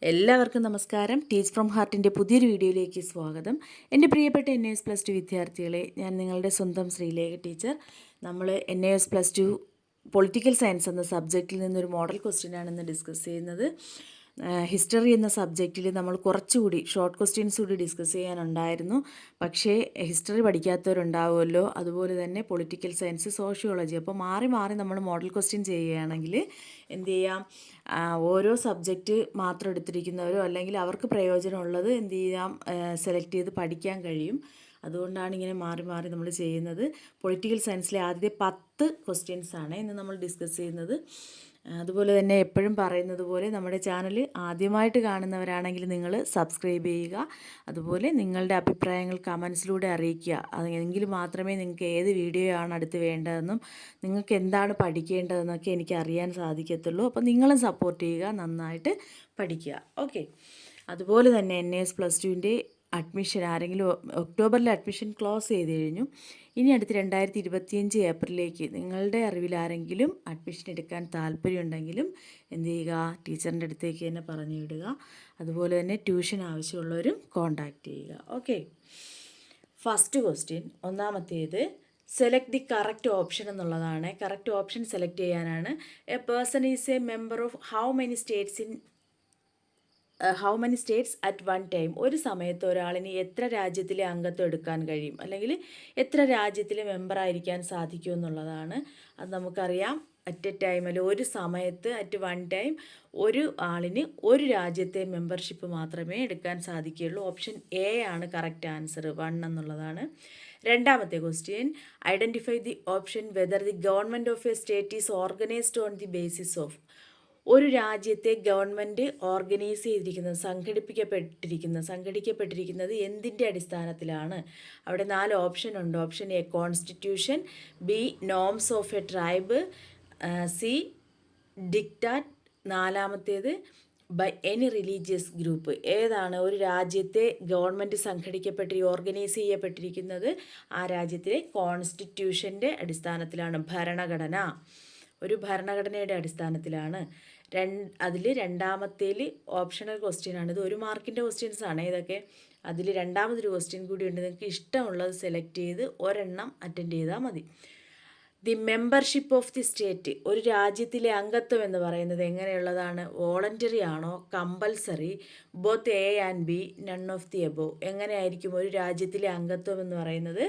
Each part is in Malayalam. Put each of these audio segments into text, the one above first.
എല്ലാവർക്കും നമസ്കാരം. ടീച്ച് ഫ്രം ഹാർട്ടിൻ്റെ പുതിയൊരു വീഡിയോയിലേക്ക് സ്വാഗതം. എൻ്റെ പ്രിയപ്പെട്ട NAS+2 വിദ്യാർത്ഥികളെ, ഞാൻ നിങ്ങളുടെ സ്വന്തം ശ്രീലേഖ ടീച്ചർ. നമ്മൾ NAS+2 പൊളിറ്റിക്കൽ സയൻസ് എന്ന സബ്ജക്റ്റിൽ നിന്നൊരു മോഡൽ ക്വസ്റ്റ്യനാണ് ഇന്ന് ഡിസ്കസ് ചെയ്യുന്നത്. ഹിസ്റ്ററി എന്ന സബ്ജക്റ്റിൽ നമ്മൾ കുറച്ചുകൂടി ഷോർട്ട് ക്വസ്റ്റ്യൻസ് കൂടി ഡിസ്കസ് ചെയ്യാനുണ്ടായിരുന്നു. പക്ഷേ ഹിസ്റ്ററി പഠിക്കാത്തവരുണ്ടാവുമല്ലോ, അതുപോലെ തന്നെ പൊളിറ്റിക്കൽ സയൻസ്, സോഷ്യോളജി. അപ്പോൾ മാറി മാറി നമ്മൾ മോഡൽ ക്വസ്റ്റ്യൻ ചെയ്യുകയാണെങ്കിൽ എന്ത് ചെയ്യാം, ഓരോ സബ്ജക്റ്റ് മാത്രം എടുത്തിരിക്കുന്നവരോ അല്ലെങ്കിൽ അവർക്ക് പ്രയോജനമുള്ളത് എന്ത് ചെയ്യാം, സെലക്ട് ചെയ്ത് പഠിക്കാൻ കഴിയും. അതുകൊണ്ടാണ് ഇങ്ങനെ മാറി മാറി നമ്മൾ ചെയ്യുന്നത്. പൊളിറ്റിക്കൽ സയൻസിലെ ആദ്യത്തെ 10 ക്വസ്റ്റ്യൻസാണ് ഇന്ന് നമ്മൾ ഡിസ്കസ് ചെയ്യുന്നത്. അതുപോലെ തന്നെ എപ്പോഴും പറയുന്നത് പോലെ നമ്മുടെ ചാനൽ ആദ്യമായിട്ട് കാണുന്നവരാണെങ്കിൽ നിങ്ങൾ സബ്സ്ക്രൈബ് ചെയ്യുക. അതുപോലെ നിങ്ങളുടെ അഭിപ്രായങ്ങൾ കമൻസിലൂടെ അറിയിക്കുക. അതെങ്കിൽ മാത്രമേ നിങ്ങൾക്ക് ഏത് വീഡിയോ ആണ് അടുത്ത് വേണ്ടതെന്നും നിങ്ങൾക്ക് എന്താണ് പഠിക്കേണ്ടതെന്നൊക്കെ എനിക്ക് അറിയാൻ സാധിക്കത്തുള്ളൂ. അപ്പോൾ നിങ്ങളും സപ്പോർട്ട് ചെയ്യുക, നന്നായിട്ട് പഠിക്കുക. ഓക്കെ. അതുപോലെ തന്നെ NAS+2ൻ്റെ അഡ്മിഷൻ ആരെങ്കിലും ഒക്ടോബറിൽ അഡ്മിഷൻ ക്ലോസ് ചെയ്ത് കഴിഞ്ഞു. ഇനി അടുത്ത് 2025 ഏപ്രിലേക്ക് നിങ്ങളുടെ അറിവിൽ ആരെങ്കിലും അഡ്മിഷൻ എടുക്കാൻ താല്പര്യമുണ്ടെങ്കിലും എന്ത് ചെയ്യുക, ടീച്ചറിൻ്റെ അടുത്തേക്ക് തന്നെ പറഞ്ഞു വിടുക. അതുപോലെ തന്നെ ട്യൂഷൻ ആവശ്യമുള്ളവരും കോൺടാക്റ്റ് ചെയ്യുക. ഓക്കെ. ഫസ്റ്റ് ക്വസ്റ്റ്യൻ, ഒന്നാമത്തേത് സെലക്ട് ദി കറക്റ്റ് ഓപ്ഷൻ എന്നുള്ളതാണ്. കറക്റ്റ് ഓപ്ഷൻ സെലക്ട് ചെയ്യാനാണ്. A person is A member of how many States at one time. ഒരു സമയത്ത് ഒരാളിന് എത്ര രാജ്യത്തിലെ അംഗത്വം എടുക്കാൻ കഴിയും, അല്ലെങ്കിൽ എത്ര രാജ്യത്തിലെ മെമ്പറായിരിക്കാൻ സാധിക്കും എന്നുള്ളതാണ്. അത് നമുക്കറിയാം. അറ്റ് എ ടൈം, അല്ലെ ഒരു സമയത്ത്, അറ്റ് വൺ ടൈം ഒരു ആളിന് ഒരു രാജ്യത്തെ മെമ്പർഷിപ്പ് മാത്രമേ എടുക്കാൻ സാധിക്കുകയുള്ളൂ. ഓപ്ഷൻ എ ആണ് കറക്റ്റ് ആൻസർ, 1 എന്നുള്ളതാണ്. രണ്ടാമത്തെ question, identify the option whether the government of A state is organised on the basis of. ഒരു രാജ്യത്തെ ഗവൺമെൻറ് ഓർഗനൈസ് ചെയ്തിരിക്കുന്നത്, സംഘടിക്കപ്പെട്ടിരിക്കുന്നത് എന്തിൻ്റെ അടിസ്ഥാനത്തിലാണ്? അവിടെ 4 ഓപ്ഷൻ ഉണ്ട്. Option A constitution, B norms of a tribe, C diktat, നാലാമത്തേത് ബൈ എനി റിലീജിയസ് ഗ്രൂപ്പ്. ഏതാണ് ഒരു രാജ്യത്തെ ഗവൺമെൻറ് ഓർഗനൈസ് ചെയ്യപ്പെട്ടിരിക്കുന്നത്? ആ രാജ്യത്തിലെ കോൺസ്റ്റിറ്റ്യൂഷൻ്റെ അടിസ്ഥാനത്തിലാണ്. ഭരണഘടന, ഒരു ഭരണഘടനയുടെ അടിസ്ഥാനത്തിലാണ്. അതിൽ രണ്ടാമത്തേൽ ഓപ്ഷണൽ ക്വസ്റ്റ്യനാണ്. ഇത് 1 മാർക്കിൻ്റെ ക്വസ്റ്റ്യൻസ് ആണ് ഇതൊക്കെ. അതിൽ രണ്ടാമതൊരു ക്വസ്റ്റ്യൻ കൂടി ഉണ്ട്. നിങ്ങൾക്ക് ഇഷ്ടമുള്ളത് സെലക്ട് ചെയ്ത് ഒരെണ്ണം അറ്റൻഡ് ചെയ്താൽ മതി. The membership of the state, ഒരു രാജ്യത്തിലെ അംഗത്വം എന്ന് പറയുന്നത് എങ്ങനെയുള്ളതാണ്? വോളണ്ടറി ആണോ, compulsory, both A and B, none of the above. എങ്ങനെയായിരിക്കും ഒരു രാജ്യത്തിലെ അംഗത്വം എന്ന് പറയുന്നത്?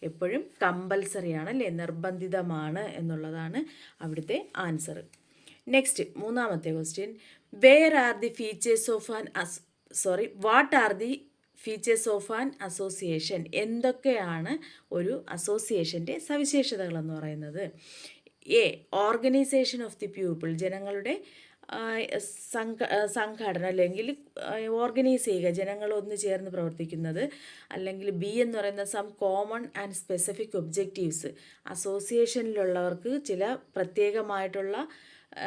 എപ്പോഴും കമ്പൽസറി ആണ്, അല്ലേ, നിർബന്ധിതമാണ് എന്നുള്ളതാണ് അവിടുത്തെ ആൻസർ. നെക്സ്റ്റ്, മൂന്നാമത്തെ question, what are the features of an association. എന്തൊക്കെയാണ് ഒരു അസോസിയേഷൻ്റെ സവിശേഷതകളെന്ന് പറയുന്നത്? A organisation of the people, ജനങ്ങളുടെ സംഘടന, അല്ലെങ്കിൽ ഓർഗനൈസ് ചെയ്യുക, ജനങ്ങൾ ഒന്ന് ചേർന്ന് പ്രവർത്തിക്കുന്നത്. അല്ലെങ്കിൽ ബി എന്ന് പറയുന്ന some common and specific objectives, അസോസിയേഷനിലുള്ളവർക്ക് ചില പ്രത്യേകമായിട്ടുള്ള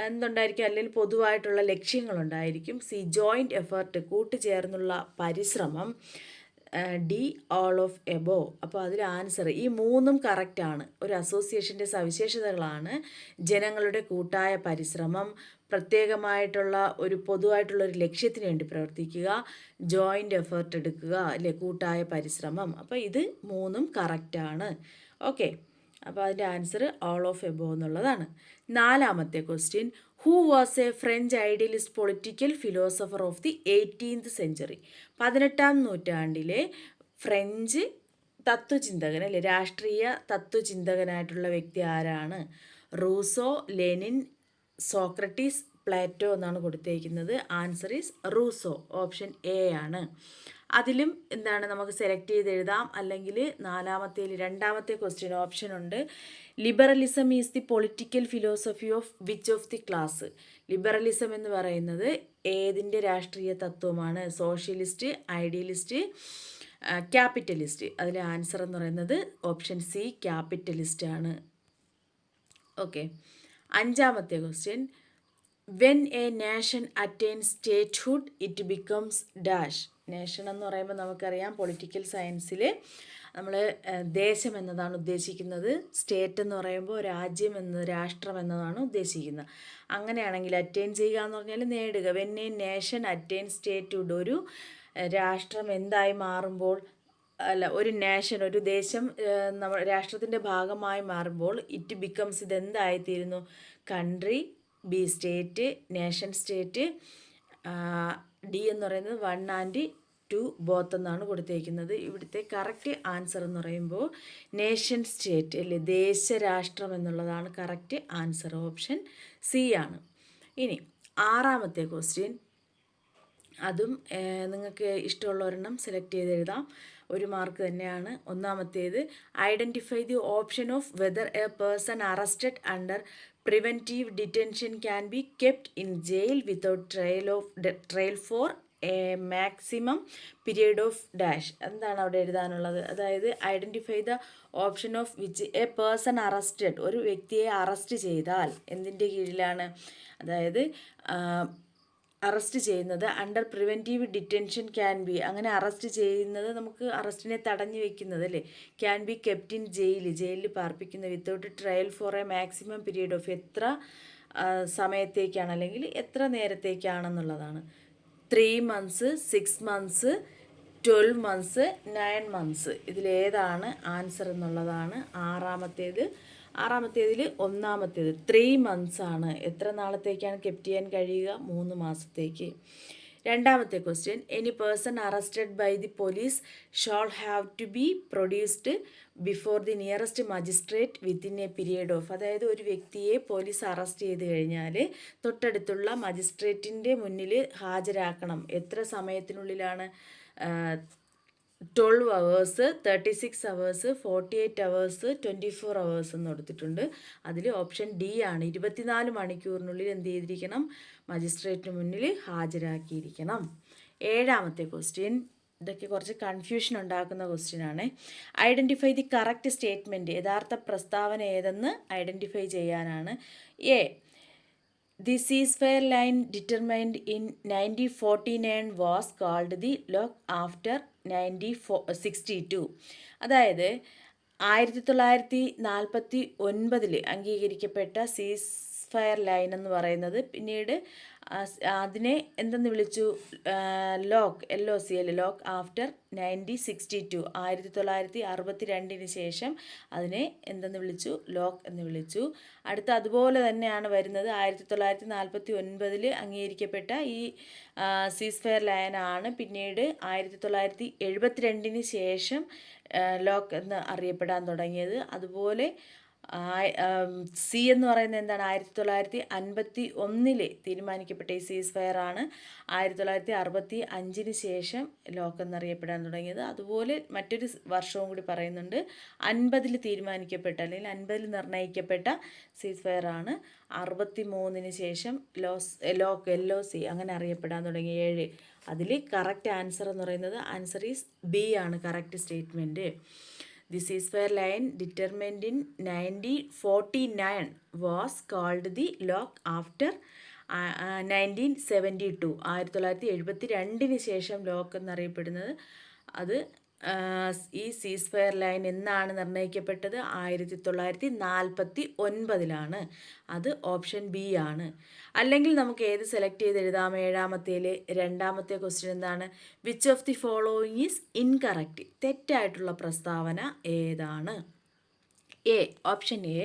എന്തുണ്ടായിരിക്കും, അല്ലെങ്കിൽ പൊതുവായിട്ടുള്ള ലക്ഷ്യങ്ങളുണ്ടായിരിക്കും. സി ജോയിൻറ്റ് എഫേർട്ട്, കൂട്ടുചേർന്നുള്ള പരിശ്രമം. D all of above. അപ്പോൾ അതിൽ ആൻസർ ഈ 3ഉം കറക്റ്റാണ്. ഒരു അസോസിയേഷൻ്റെ സവിശേഷതകളാണ് ജനങ്ങളുടെ കൂട്ടായ പരിശ്രമം, പ്രത്യേകമായിട്ടുള്ള ഒരു പൊതുവായിട്ടുള്ളൊരു ലക്ഷ്യത്തിന് വേണ്ടി പ്രവർത്തിക്കുക, ജോയിൻറ്റ് എഫേർട്ട് എടുക്കുക, അല്ലെ, കൂട്ടായ പരിശ്രമം. അപ്പോൾ ഇത് 3ഉം കറക്റ്റാണ്. ഓക്കെ. അപ്പോൾ അതിൻ്റെ ആൻസർ ഓൾ ഓഫ് എബോ എന്നുള്ളതാണ്. നാലാമത്തെ question, who was A French idealist political philosopher of the 18th century. 18ാം നൂറ്റാണ്ടിലെ ഫ്രഞ്ച് തത്വചിന്തകൻ, അല്ലെ, രാഷ്ട്രീയ തത്വചിന്തകനായിട്ടുള്ള വ്യക്തി ആരാണ്? റൂസോ, ലെനിൻ, സോക്രട്ടീസ്, പ്ലാറ്റോ എന്നാണ് കൊടുത്തേക്കുന്നത്. Answer is Rousseau. Option A ആണ്. അതിലും എന്താണ്, നമുക്ക് സെലക്ട് ചെയ്ത് എഴുതാം. അല്ലെങ്കിൽ രണ്ടാമത്തെ ക്വസ്റ്റ്യൻ ഓപ്ഷൻ ഉണ്ട്. Liberalism is the political philosophy of which of the class. Liberalism എന്ന് പറയുന്നത് ഏതിൻ്റെ രാഷ്ട്രീയ തത്വമാണ്? Socialist, idealist, capitalist. അതിലെ ആൻസർ എന്ന് പറയുന്നത് ഓപ്ഷൻ സി, ക്യാപിറ്റലിസ്റ്റ് ആണ്. ഓക്കെ. അഞ്ചാമത്തെ question, when a nation attains statehood it becomes dash. Nation എന്ന് പറയുമ്പോൾ നമുക്കറിയാം പൊളിറ്റിക്കൽ സയൻസിൽ നമ്മൾ ദേശം എന്നതാണ് ഉദ്ദേശിക്കുന്നത്. സ്റ്റേറ്റ് എന്ന് പറയുമ്പോൾ രാജ്യം രാഷ്ട്രം എന്നതാണ് ഉദ്ദേശിക്കുന്നത്. അങ്ങനെയാണെങ്കിൽ അറ്റൈൻ ചെയ്യുക എന്ന് പറഞ്ഞാൽ നേടുക. When a nation attain statehood, ഒരു രാഷ്ട്രം എന്തായി മാറുമ്പോൾ, ഒരു നേഷൻ, ഒരു ദേശം നമ്മുടെ രാഷ്ട്രത്തിൻ്റെ ഭാഗമായി മാറുമ്പോൾ ഇറ്റ് ബിക്കംസ്, ഇതെന്തായിത്തീരുന്നു? Country. B state, nation state. D എന്ന് പറയുന്നത് 1 and 2 ബോത്ത് എന്നാണ് കൊടുത്തേക്കുന്നത്. ഇവിടുത്തെ കറക്റ്റ് ആൻസർ എന്ന് പറയുമ്പോൾ നേഷൻ സ്റ്റേറ്റ് അല്ലേ, ദേശരാഷ്ട്രം എന്നുള്ളതാണ് കറക്റ്റ് ആൻസർ. ഓപ്ഷൻ സി ആണ്. ഇനി 6ാമത്തെ ക്വസ്റ്റ്യൻ, അതും നിങ്ങൾക്ക് ഇഷ്ടമുള്ള ഒരെണ്ണം സെലക്ട് ചെയ്ത് എഴുതാം. 1 മാർക്ക് തന്നെയാണ്. 1ാമത്തേത്, identify the option of whether a person arrested under preventive detention can be kept in jail without trial for a maximum period of dash. എന്താണ് അവിടെ എഴുതാനുള്ളത്? അതായത് identify the option of which a person arrested, ഒരു വ്യക്തിയെ അറസ്റ്റ് ചെയ്താൽ എന്തിൻ്റെ കീഴിലാണ്? അതായത് അറസ്റ്റ് ചെയ്യുന്നത് under preventive detention can be, അങ്ങനെ അറസ്റ്റ് ചെയ്യുന്നത്, നമുക്ക് അറസ്റ്റിനെ തടഞ്ഞു വെക്കുന്നത് അല്ലേ, ക്യാൻ ബി കെപ്റ്റ് ഇൻ ജയിലിൽ പാർപ്പിക്കുന്നത് without trial for a maximum period of, എത്ര സമയത്തേക്കാണ് അല്ലെങ്കിൽ എത്ര നേരത്തേക്കാണെന്നുള്ളതാണ്. 3 months, 6 months, 12 months, 9 months. ഇതിലേതാണ് ആൻസർ എന്നുള്ളതാണ്. 6ാമത്തേതിൽ 1ാമത്തേത് 3 months ആണ്. എത്ര നാളത്തേക്കാണ് കെപ്റ്റ് ചെയ്യാൻ കഴിയുക? 3 മാസത്തേക്ക്. 2ാമത്തെ question, any person arrested by the police shall have to be produced before the nearest magistrate within a period of, അതായത് ഒരു വ്യക്തിയെ പോലീസ് അറസ്റ്റ് ചെയ്ത് കഴിഞ്ഞാൽ തൊട്ടടുത്തുള്ള മജിസ്ട്രേറ്റിൻ്റെ മുന്നിൽ ഹാജരാക്കണം. എത്ര സമയത്തിനുള്ളിലാണ്? 12 hours, 36 hours, 48 hours, 24 hours എന്ന് കൊടുത്തിട്ടുണ്ട്. അതിൽ ഓപ്ഷൻ ഡി ആണ്. 24 മണിക്കൂറിനുള്ളിൽ എന്ത് ചെയ്തിരിക്കണം? മജിസ്ട്രേറ്റിന് മുന്നിൽ ഹാജരാക്കിയിരിക്കണം. 7ാമത്തെ ക്വസ്റ്റ്യൻ, ഇതൊക്കെ കുറച്ച് കൺഫ്യൂഷൻ ഉണ്ടാക്കുന്ന ക്വസ്റ്റ്യൻ ആണ്. ഐഡൻറ്റിഫൈ ദി കറക്റ്റ് സ്റ്റേറ്റ്മെൻറ്റ്, യഥാർത്ഥ പ്രസ്താവന ഏതെന്ന് ഐഡൻറ്റിഫൈ ചെയ്യാനാണ്. A, the ceasefire line determined in 1949 was called the LoC after 1962. അതായത് 1949 അംഗീകരിക്കപ്പെട്ട സീസ് ഫയർ ലൈൻ എന്ന് പറയുന്നത് പിന്നീട് അതിനെ എന്തെന്ന് വിളിച്ചു? ലോക്ക്, LOC അല്ലേ, ലോക്ക് ആഫ്റ്റർ 1962, 1962 ശേഷം അതിനെ എന്തെന്ന് വിളിച്ചു? ലോക്ക് എന്ന് വിളിച്ചു. അടുത്ത അതുപോലെ തന്നെയാണ് വരുന്നത്. 1949 അംഗീകരിക്കപ്പെട്ട ഈ സീസ് ഫയർ ലൈനാണ് പിന്നീട് 1972 ശേഷം ലോക്ക് എന്ന് അറിയപ്പെടാൻ തുടങ്ങിയത്. അതുപോലെ സി എന്ന് പറയുന്നത് എന്താണ്? 1951 തീരുമാനിക്കപ്പെട്ട ഈ സീസ് ഫയർ ആണ് 1965 ശേഷം ലോക്ക് എന്നറിയപ്പെടാൻ തുടങ്ങിയത്. അതുപോലെ മറ്റൊരു വർഷവും കൂടി പറയുന്നുണ്ട്. 50 തീരുമാനിക്കപ്പെട്ട അല്ലെങ്കിൽ 50 നിർണ്ണയിക്കപ്പെട്ട സീസ് ഫയർ ആണ് 63 ശേഷം ലോക്ക്, LOC അങ്ങനെ അറിയപ്പെടാൻ തുടങ്ങി. 7. അതിൽ കറക്റ്റ് ആൻസർ എന്ന് പറയുന്നത് ആൻസർ ഈസ് ബി ആണ് correct statement. The ceasefire line determined in 1949 was called the lock after 1972. 1972 ശേഷം ലോക്ക് എന്നറിയപ്പെടുന്നത്. അത് ഈ സീസ് ഫയർ ലൈൻ എന്നാണ് നിർണ്ണയിക്കപ്പെട്ടത്? 1949. അത് ഓപ്ഷൻ ബി ആണ്. അല്ലെങ്കിൽ നമുക്ക് ഏത് സെലക്ട് ചെയ്ത് എഴുതാം? 7ാമത്തേൽ 2ാമത്തെ ക്വസ്റ്റ്യൻ എന്താണ്? Which of the following is incorrect, തെറ്റായിട്ടുള്ള പ്രസ്താവന ഏതാണ്? A, option A,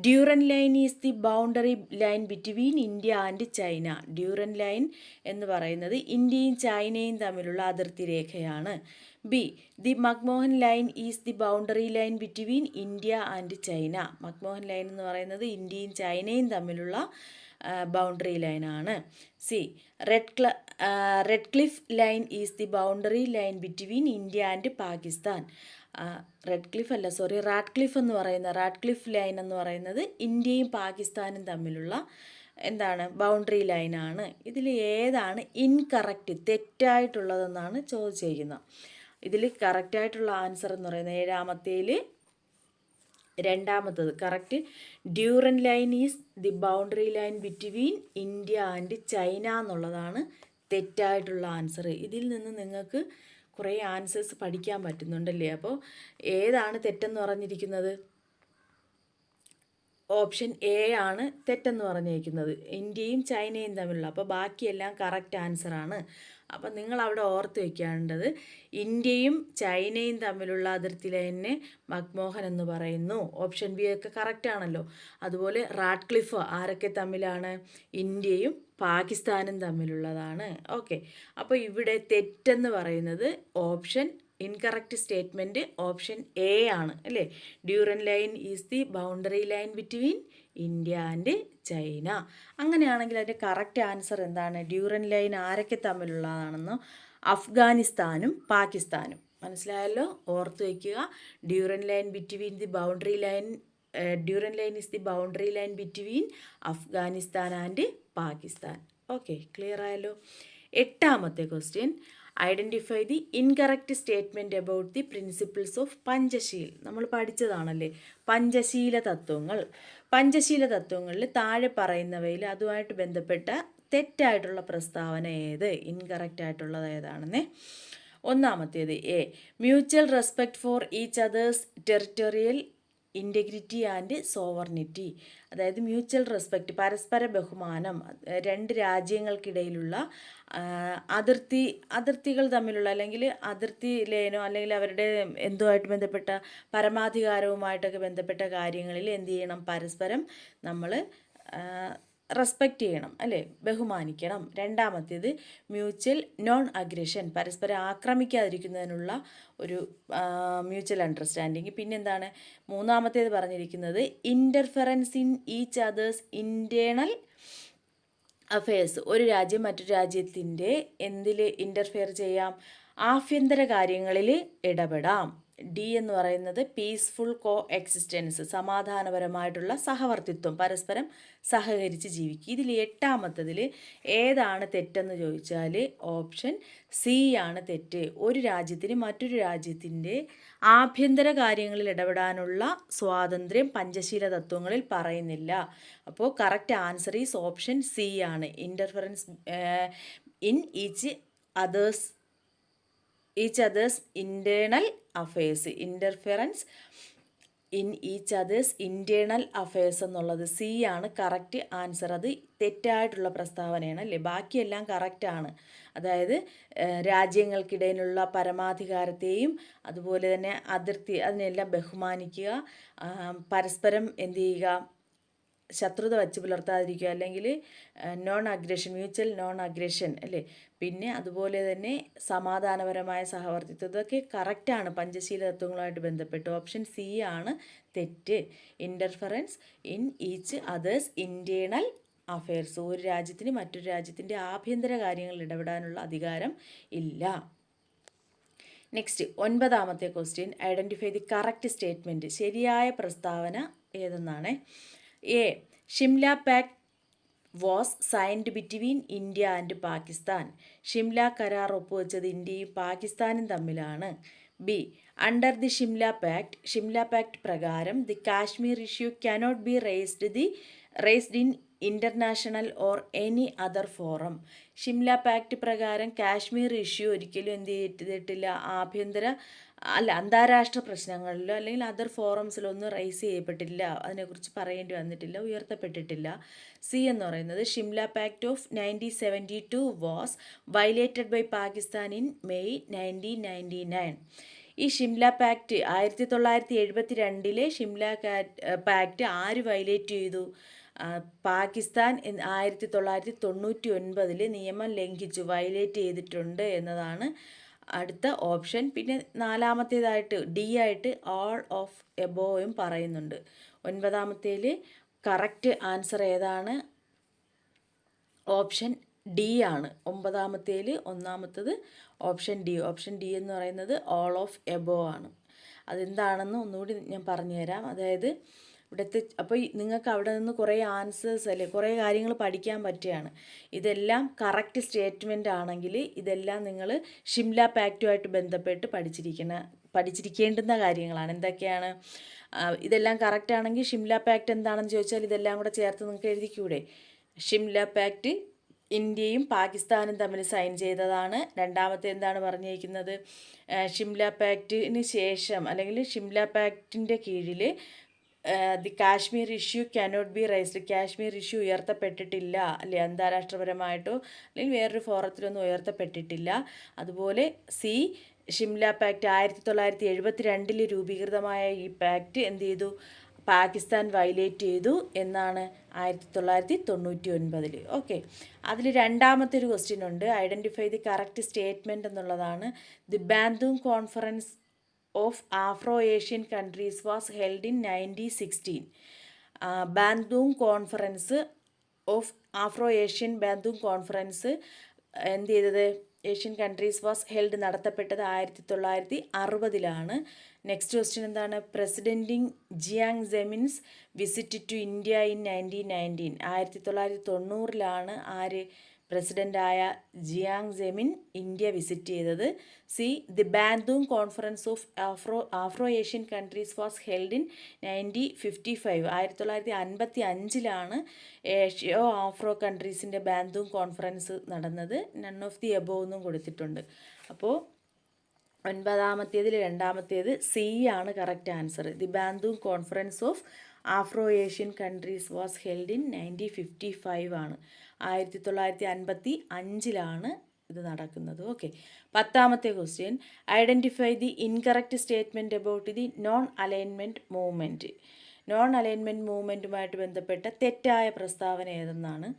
Durand line is the boundary line between India and China. Durand line എന്ന് പറയുന്നത് ഇന്ത്യയും ചൈനയും തമ്മിലുള്ള അതിർത്തി രേഖയാണ്. B, the McMahon line is the boundary line between India and China. McMahon line എന്ന് പറയുന്നത് ഇന്ത്യയും ചൈനയും തമ്മിലുള്ള ബൗണ്ടറി ലൈനാണ്. C, red cliff line is the boundary line between India and Pakistan. Radcliffe എന്ന് പറയുന്ന റാഡ്ക്ലിഫ് ലൈൻ എന്ന് പറയുന്നത് ഇന്ത്യയും പാകിസ്ഥാനും തമ്മിലുള്ള എന്താണ്? ബൗണ്ടറി ലൈനാണ്. ഇതിൽ ഏതാണ് ഇൻകറക്റ്റ്, തെറ്റായിട്ടുള്ളതെന്നാണ് ചോദിച്ചിരിക്കുന്നത്. ഇതിൽ കറക്റ്റായിട്ടുള്ള ആൻസർ എന്ന് പറയുന്നത് 7ാമത്തേൽ 2ാമത്തത് correct. Durand line is the boundary line between India and China എന്നുള്ളതാണ് തെറ്റായിട്ടുള്ള ആൻസർ. ഇതിൽ നിന്ന് നിങ്ങൾക്ക് കുറേ ആൻസേഴ്സ് പഠിക്കാൻ പറ്റുന്നുണ്ടല്ലേ. അപ്പോൾ ഏതാണ് തെറ്റെന്ന് പറഞ്ഞിരിക്കുന്നത്? ഓപ്ഷൻ എ ആണ് തെറ്റെന്ന് പറഞ്ഞിരിക്കുന്നത്, ഇന്ത്യയും ചൈനയും തമ്മിലുള്ള. അപ്പോൾ ബാക്കിയെല്ലാം കറക്റ്റ് ആൻസറാണ്. അപ്പം നിങ്ങൾ അവിടെ ഓർത്ത് വയ്ക്കേണ്ടത് ഇന്ത്യയും ചൈനയും തമ്മിലുള്ള അതിർത്തി ലൈനിനെ മക്മോഹൻ എന്ന് പറയുന്നു. ഓപ്ഷൻ ബി ഒക്കെ കറക്റ്റ് ആണല്ലോ. അതുപോലെ റാഡ്ക്ലിഫ് ആരൊക്കെ തമ്മിലാണ്? ഇന്ത്യയും പാകിസ്ഥാനും തമ്മിലുള്ളതാണ്. ഓക്കെ, അപ്പോൾ ഇവിടെ തെറ്റെന്ന് പറയുന്നത് option incorrect statement option A ആണ് അല്ലേ. Durand line is the boundary line between India and China. അങ്ങനെയാണെങ്കിൽ അതിൻ്റെ കറക്റ്റ് ആൻസർ എന്താണ്? ഡ്യൂറൻ ലൈൻ ആരൊക്കെ തമ്മിലുള്ളതാണെന്നോ? അഫ്ഗാനിസ്ഥാനും പാകിസ്ഥാനും. മനസ്സിലായല്ലോ, ഓർത്ത് വയ്ക്കുക. Durand line between the boundary line Durand line is the boundary line between Afghanistan and Pakistan. Okay, clear ആയല്ലോ. എട്ടാമത്തെ question, identify the incorrect statement about the principles of Panchsheel. നമ്മൾ പഠിച്ചതാണല്ലേ പഞ്ചശീല തത്വങ്ങൾ. പഞ്ചശീല തത്വങ്ങളിൽ താഴെ പറയുന്നവയിൽ അതുമായിട്ട് ബന്ധപ്പെട്ട തെറ്റായിട്ടുള്ള പ്രസ്താവന ഏത്? ഇൻകറക്റ്റ് ആയിട്ടുള്ളത് ഏതാണെന്നേ. ഒന്നാമത്തേത് A, mutual respect for each others territorial integrity and sovereignty. അതായത് മ്യൂച്വൽ റെസ്പെക്റ്റ്, പരസ്പര ബഹുമാനം, രണ്ട് രാജ്യങ്ങൾക്കിടയിലുള്ള അതിർത്തികൾ തമ്മിലുള്ള അല്ലെങ്കിൽ അതിർത്തി ലയനോ അല്ലെങ്കിൽ അവരുടെ എന്തുമായിട്ട് ബന്ധപ്പെട്ട പരമാധികാരവുമായിട്ടൊക്കെ ബന്ധപ്പെട്ട കാര്യങ്ങളിൽ എന്ത് ചെയ്യണം? പരസ്പരം നമ്മൾ റെസ്പെക്റ്റ് ചെയ്യണം അല്ലേ, ബഹുമാനിക്കണം. രണ്ടാമത്തേത് മ്യൂച്വൽ നോൺ അഗ്രഷൻ, പരസ്പരം ആക്രമിക്കാതിരിക്കുന്നതിനുള്ള ഒരു മ്യൂച്വൽ അണ്ടർസ്റ്റാൻഡിങ്. പിന്നെന്താണ് മൂന്നാമത്തേത് പറഞ്ഞിരിക്കുന്നത്? Interference in each other's internal affairs. ഒരു രാജ്യം മറ്റൊരു രാജ്യത്തിൻ്റെ എന്തിൽ ഇൻ്റർഫെയർ ചെയ്യാം? ആഭ്യന്തര കാര്യങ്ങളിൽ ഇടപെടാം. ഡി എന്ന് പറയുന്നത് പീസ്ഫുൾ കോ എക്സിസ്റ്റൻസ്, സമാധാനപരമായിട്ടുള്ള സഹവർത്തിത്വം, പരസ്പരം സഹകരിച്ച് ജീവിക്കുക. ഇതിൽ എട്ടാമത്തതിൽ ഏതാണ് തെറ്റെന്ന് ചോദിച്ചാൽ ഓപ്ഷൻ സി ആണ് തെറ്റ്. ഒരു രാജ്യത്തിന് മറ്റൊരു രാജ്യത്തിൻ്റെ ആഭ്യന്തര കാര്യങ്ങളിൽ ഇടപെടാനുള്ള സ്വാതന്ത്ര്യം പഞ്ചശീല തത്വങ്ങളിൽ പറയുന്നില്ല. അപ്പോൾ correct answer is option C ആണ്. Interference in each other's internal affairs, interference in each other's internal affairs എന്നുള്ളത് സി ആണ് കറക്റ്റ് ആൻസർ. അത് തെറ്റായിട്ടുള്ള പ്രസ്താവനയാണ് അല്ലേ. ബാക്കിയെല്ലാം കറക്റ്റാണ്. അതായത് രാജ്യങ്ങൾക്കിടയിലുള്ള പരമാധികാരത്തെയും അതുപോലെ തന്നെ അതിർത്തി അതിനെല്ലാം ബഹുമാനിക്കുക, പരസ്പരം എന്ത് ചെയ്യുക? ശത്രുത വച്ച് പുലർത്താതിരിക്കുക, അല്ലെങ്കിൽ non aggression, mutual non aggression അല്ലേ. പിന്നെ അതുപോലെ തന്നെ സമാധാനപരമായ സഹവർത്തിത്വം, ഇതൊക്കെ കറക്റ്റാണ് പഞ്ചശീല തത്വങ്ങളുമായിട്ട് ബന്ധപ്പെട്ട്. ഓപ്ഷൻ സി ആണ് തെറ്റ്. Interference in each other's internal affairs, ഒരു രാജ്യത്തിന് മറ്റൊരു രാജ്യത്തിൻ്റെ ആഭ്യന്തര കാര്യങ്ങളിൽ ഇടപെടാനുള്ള അധികാരം ഇല്ല. നെക്സ്റ്റ്, ഒൻപതാമത്തെ question, identify the correct statement. ശരിയായ പ്രസ്താവന ഏതെന്നാണ്? A, Shimla pact was signed between India and Pakistan. Shimla കരാർ ഒപ്പുവെച്ചത് ഇന്ത്യയും പാകിസ്ഥാനും തമ്മിലാണ്. B, under the Shimla pact പ്രകാരം the Kashmir issue cannot be raised in international or any other forum. Shimla pact പ്രകാരം കാശ്മീർ ഇഷ്യൂ ഒരിക്കലും എന്ത് ചെയ്തിട്ടില്ല? അന്താരാഷ്ട്ര പ്രശ്നങ്ങളിലോ അല്ലെങ്കിൽ അതർ ഫോറംസിലൊന്നും റൈസ് ചെയ്യപ്പെട്ടില്ല, അതിനെക്കുറിച്ച് പറയേണ്ടി വന്നിട്ടില്ല, ഉയർത്തപ്പെട്ടിട്ടില്ല. സി എന്ന് പറയുന്നത് Shimla pact of 1972 was violated by Pakistan in May 1999. ഈ ഷിംല പാക്ട് 1972 ഷിംല പാക്ട് ആര് വയലേറ്റ് ചെയ്തു? പാകിസ്ഥാൻ 1999 നിയമം ലംഘിച്ചു, വയലേറ്റ് ചെയ്തിട്ടുണ്ട് എന്നതാണ് അടുത്ത ഓപ്ഷൻ. പിന്നെ നാലാമത്തേതായിട്ട് ഡി ആയിട്ട് ഓൾ ഓഫ് എബോവും പറയുന്നുണ്ട്. ഒൻപതാമത്തേൽ കറക്റ്റ് ആൻസർ ഏതാണ്? ഓപ്ഷൻ ഡി ആണ്. ഒമ്പതാമത്തേൽ ഒന്നാമത്തത് ഓപ്ഷൻ ഡി. ഓപ്ഷൻ ഡി എന്ന് പറയുന്നത് ഓൾ ഓഫ് എബോ ആണ്. അതെന്താണെന്ന് ഒന്നുകൂടി ഞാൻ പറഞ്ഞുതരാം. അതായത് ഇവിടുത്തെ അപ്പോൾ നിങ്ങൾക്ക് അവിടെ നിന്ന് കുറേ ആൻസേഴ്സ് അല്ലേ, കുറേ കാര്യങ്ങൾ പഠിക്കാൻ പറ്റുകയാണ്. ഇതെല്ലാം കറക്റ്റ് സ്റ്റേറ്റ്മെൻ്റ് ആണെങ്കിൽ ഇതെല്ലാം നിങ്ങൾ ഷിംല പാക്റ്റുമായിട്ട് ബന്ധപ്പെട്ട് പഠിച്ചിരിക്കേണ്ടുന്ന കാര്യങ്ങളാണ്. എന്തൊക്കെയാണ്? ഇതെല്ലാം കറക്റ്റ് ആണെങ്കിൽ ഷിംല പാക്ട് എന്താണെന്ന് ചോദിച്ചാൽ ഇതെല്ലാം കൂടെ ചേർത്ത് നിങ്ങൾക്ക് എഴുതിക്കൂടെ? ഷിംല പാക്ട് ഇന്ത്യയും പാകിസ്ഥാനും തമ്മിൽ സൈൻ ചെയ്തതാണ്. രണ്ടാമത്തെ എന്താണ് പറഞ്ഞിരിക്കുന്നത്, ഷിംല പാക്റ്റിന് ശേഷം അല്ലെങ്കിൽ ഷിംല പാക്റ്റിൻ്റെ കീഴിൽ the Kashmir issue cannot be raised, Kashmir issue ഉയർത്തപ്പെട്ടിട്ടില്ല അല്ലെ, അന്താരാഷ്ട്രപരമായിട്ടോ അല്ലെങ്കിൽ വേറൊരു ഫോറത്തിലൊന്നും ഉയർത്തപ്പെട്ടിട്ടില്ല. അതുപോലെ സി, ഷിംല പാക്റ്റ് 1972 രൂപീകൃതമായ ഈ പാക്റ്റ് എന്ത് ചെയ്തു, പാകിസ്ഥാൻ വയലേറ്റ് ചെയ്തു എന്നാണ് 1999. ഓക്കെ, അതിൽ രണ്ടാമത്തെ ഒരു ക്വസ്റ്റ്യൻ ഉണ്ട്, ഐഡൻറ്റിഫൈ ദി കറക്റ്റ് സ്റ്റേറ്റ്മെൻറ്റ് എന്നുള്ളതാണ്. The Bandung conference of Afro Asian countries was held in 1916. Bandung conference of Afro Asian Bandung conference എന്ത് ചെയ്തത്, ഏഷ്യൻ കൺട്രീസ് വാസ് ഹെൽഡ് നടത്തപ്പെട്ടത് 1960. നെക്സ്റ്റ് ക്വസ്റ്റ്യൻ എന്താണ്, president Jiang Zemin's visit to India in 1919. 1990 ആര് പ്രസിഡൻ്റായ ജിയാങ് സെമിൻ ഇന്ത്യ വിസിറ്റ് ചെയ്തത്. C, the Bandung conference of Afro Asian countries was held in 1955. 1955 Asia Afro കൺട്രീസിൻ്റെ ബാൻഡൂങ് conference നടന്നത്. നൺ ഓഫ് ദി എബോവ് എന്നും കൊടുത്തിട്ടുണ്ട്. അപ്പോൾ 9ാമത്തേതിൽ രണ്ടാമത്തേത് സി ആണ് correct answer. The Bandung conference of Afro Asian countries was held in 1955 ആണ്. 1955 ഇത് നടക്കുന്നത്. ഓക്കെ, 10ാമത്തെ question, identify the incorrect statement about the non alignment movement. Non alignment മൂവ്മെൻറ്റുമായിട്ട് ബന്ധപ്പെട്ട തെറ്റായ പ്രസ്താവന ഏതെന്നാണ്.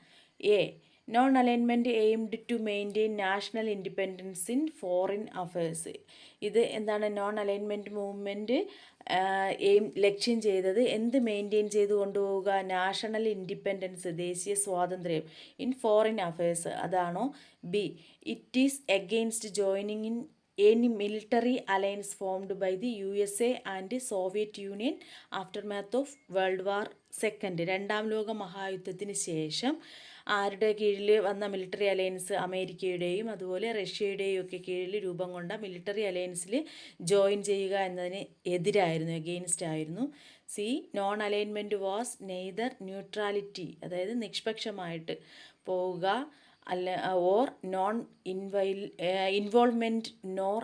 എ, non alignment aimed to maintain national independence in foreign affairs. ഇത് എന്താണ്, നോൺ അലൈൻമെൻറ്റ് മൂവ്മെൻറ്റ് ലക്ഷ്യം ചെയ്തത് എന്ത് മെയിൻറ്റെയിൻ ചെയ്ത് കൊണ്ടുപോവുക, നാഷണൽ ഇൻഡിപെൻഡൻസ് ദേശീയ സ്വാതന്ത്ര്യം ഇൻ ഫോറിൻ അഫയേഴ്സ്, അതാണോ. B, it is against joining in any military alliance formed by the USA and Soviet Union aftermath of world war second. രണ്ടാം ലോക മഹായുദ്ധത്തിന് ശേഷം ആരുടെ കീഴിൽ വന്ന മിലിറ്ററി അലയൻസ്, അമേരിക്കയുടെയും അതുപോലെ റഷ്യയുടെയും ഒക്കെ കീഴിൽ രൂപം കൊണ്ട മിലിറ്ററി അലയൻസിൽ ജോയിൻ ചെയ്യുക എന്നതിന് എതിരായിരുന്നു, എഗെയിൻസ്റ്റ് ആയിരുന്നു. C, non alignment was neither neutrality, അതായത് നിഷ്പക്ഷമായിട്ട് പോവുക അല്ല, or non involvement nor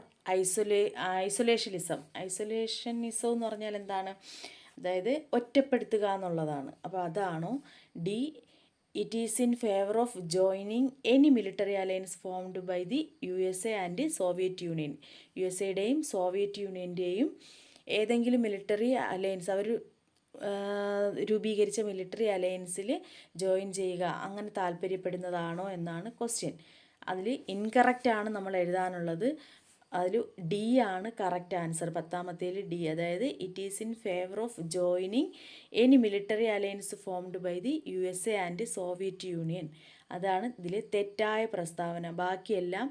isolationism. Isolationism എന്ന് പറഞ്ഞാൽ എന്താണ്, അതായത് ഒറ്റപ്പെടുത്തുക എന്നുള്ളതാണ്. അപ്പോൾ അതാണോ. D, it is in favour of joining any military alliance formed by the USA and Soviet Union. USAയുടെയും സോവിയറ്റ് യൂണിയൻ്റെയും ഏതെങ്കിലും മിലിറ്ററി അലയൻസ്, അവർ രൂപീകരിച്ച മിലിറ്ററി അലയൻസിൽ ജോയിൻ ചെയ്യുക അങ്ങനെ താല്പര്യപ്പെടുന്നതാണോ എന്നാണ് ക്വസ്റ്റ്യൻ. അതിൽ ഇൻകറക്റ്റ് ആണ് നമ്മൾ എഴുതാനുള്ളത്. അതിൽ ഡി ആണ് കറക്റ്റ് ആൻസർ. 10ാമത്തേൽ ഡി, അതായത് it is in favour of joining any military alliance formed by the USA and Soviet Union. അതാണ് ഇതിൽ തെറ്റായ പ്രസ്താവന. ബാക്കിയെല്ലാം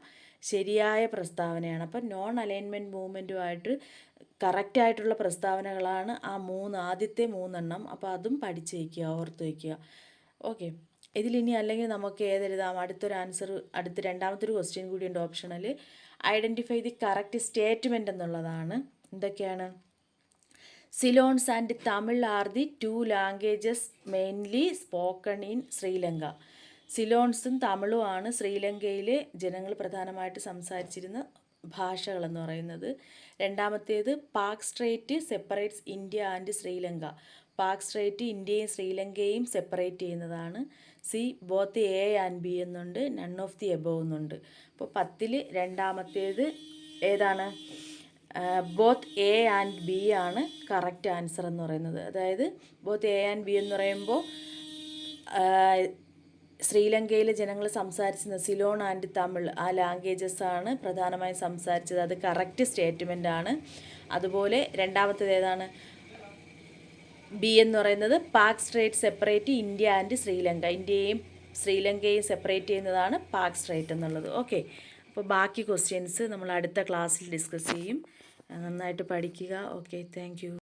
ശരിയായ പ്രസ്താവനയാണ്. അപ്പം നോൺ അലൈൻമെൻറ്റ് മൂവ്മെൻറ്റുമായിട്ട് കറക്റ്റായിട്ടുള്ള പ്രസ്താവനകളാണ് ആദ്യത്തെ 3 അപ്പോൾ അതും പഠിച്ച് വയ്ക്കുക, ഓർത്ത് വയ്ക്കുക. ഓക്കെ, ഇതിലിനി അല്ലെങ്കിൽ നമുക്ക് ഏതെഴുതാം, അടുത്ത രണ്ടാമത്തൊരു ക്വസ്റ്റ്യൻ കൂടിയുണ്ട് optional. Identify the correct statement എന്നുള്ളതാണ്. എന്തൊക്കെയാണ്, Ceylonese and Tamil are the 2 languages mainly spoken in Sri Lanka. സിലോൺസും തമിഴുമാണ് ശ്രീലങ്കയിലെ ജനങ്ങൾ പ്രധാനമായിട്ട് സംസാരിച്ചിരുന്ന ഭാഷകളെന്ന് പറയുന്നത്. രണ്ടാമത്തേത്, Palk strait separates India and Sri Lanka. Palk strait ഇന്ത്യയും ശ്രീലങ്കയും സെപ്പറേറ്റ് ചെയ്യുന്നതാണ്. C, both A and B എന്നുണ്ട്, നൺ ഓഫ് ദി എബോവ് എന്നുണ്ട്. അപ്പോൾ 10ൽ രണ്ടാമത്തേത് ഏതാണ്, ബോത്ത് എ ആൻഡ് ബി ആണ് കറക്റ്റ് ആൻസർ എന്ന് പറയുന്നത്. അതായത് ബോത്ത് എ ആൻഡ് ബി എന്ന് പറയുമ്പോൾ ശ്രീലങ്കയിലെ ജനങ്ങൾ സംസാരിച്ചിരുന്ന സിലോൺ ആൻഡ് തമിഴ് ആ ലാംഗ്വേജസ് ആണ് പ്രധാനമായും സംസാരിച്ചത്. അത് കറക്റ്റ് സ്റ്റേറ്റ്മെൻ്റ് ആണ്. അതുപോലെ രണ്ടാമത്തേത് ഏതാണ്, ബി എന്ന് പറയുന്നത് Pak straight separate India and Sri Lanka. ഇന്ത്യയും ശ്രീലങ്കയും സെപ്പറേറ്റ് ചെയ്യുന്നതാണ് പാക് സ്ട്രേറ്റ് എന്നുള്ളത്. ഓക്കെ, അപ്പോൾ ബാക്കി ക്വസ്റ്റ്യൻസ് നമ്മൾ അടുത്ത ക്ലാസ്സിൽ ഡിസ്കസ് ചെയ്യും. നന്നായിട്ട് പഠിക്കുക. Okay, thank you.